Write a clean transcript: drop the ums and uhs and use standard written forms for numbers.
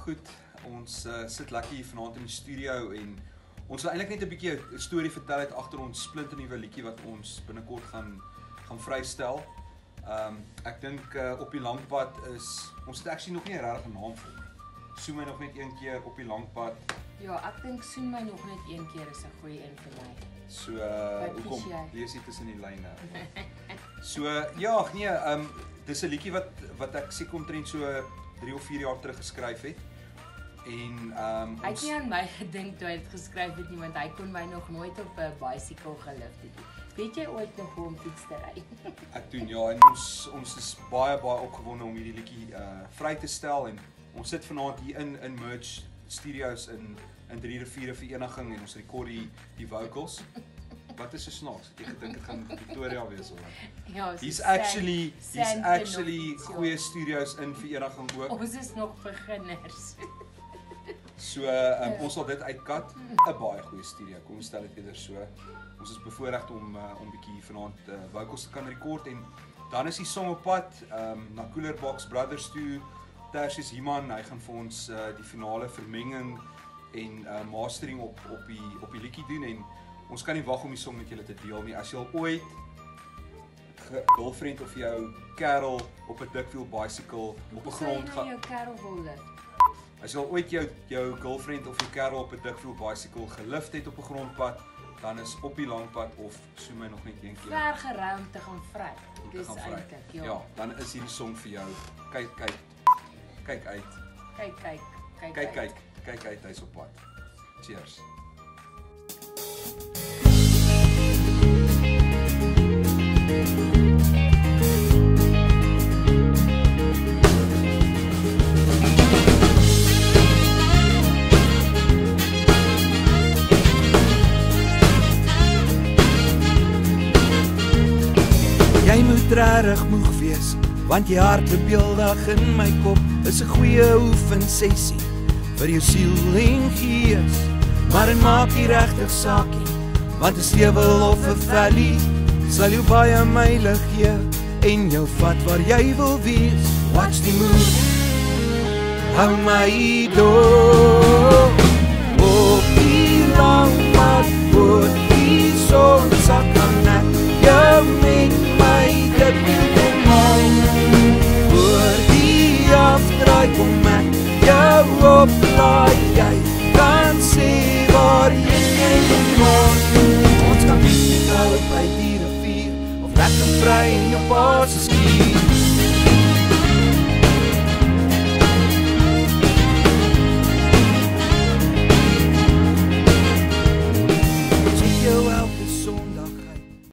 goed. Ons sit lekker hier vanaand in die studio en ons wil eintlik net 'n bietjie 'n storie vertel uit agter ons splinternuwe liedjie wat ons binnekort gaan vrystel. Ek dink op die lang pad is ons het actually nog nie 'n regte naam vir hom. Soem my nog net een keer op die lang pad. Ja, ek dink soem my nog net een keer is 'n goeie een vir my. So hoekom lees jy tussen die lyne? So ja, nee, dis 'n liedjie wat ek seker omtrent so 3 of 4 jaar terug geskryf het. En hy het nie aan my gedink toe hy dit geskryf het nie, want hy kon my nog nooit op 'n bicycle gelift het. Weet jy ooit nog hoe om fiets te ry? Ek doen ja, en ons is baie opgewonde om hierdie liedjie vry te stel en ons sit vanaand hier in Merge Studios in 3 riviere vereniging en ons rekord die vocals. Wat is so snaaks? Ek gedink dit gaan Victoria wees of wat? Ja, He's actually goeie studios in vereniging ook. Ons is nog beginners. So ons sal dit uitkat. 'n Baie goeie studio. Kom ons stel dit eerder so. Ons is bevoorreg om bietjie vanaand vocals te kan rekord en dan is die song op pad na Cooler Box Brothers toe. Tertius Human, hy gaan vir ons die finale vermenging en mastering op die liedjie doen en ons kan nie wag om die song met julle te deel nie. As jy al ooit 'n girlfriend of jou kerel op 'n dikwheel bicycle op 'n grond gaan. Jou kerel wil lift. As jy al ooit jou girlfriend of jou kerel op 'n dikwheel bicycle gelift het op 'n grondpad, dan is op die lang pad of soem my nog net een keer. Ver gery om te gaan vry. Dis eintlik, ja. Ja, dan is hierdie song vir jou. Kyk uit. Kyk uit, hy's op pad. Cheers. Jy moet regtig moeg wees, want jy hardloop heeldag in my kop. Is 'n goeie oefensessie vir jou siel en gees. Maar dit maak nie regtig saak nie, want 'n stewel of 'n valley sal jou baie myle gee en jou vat waar jy wil wees. Watch the moon, hou my door. Op die lang pad voor die son sak aan ek jou met my debiel man. Voor die afdraai kom ek jou oplaai, jy kan sê waar jy gaan. Ons kan nie nou by die rivier of lekker vry in jou paas ski.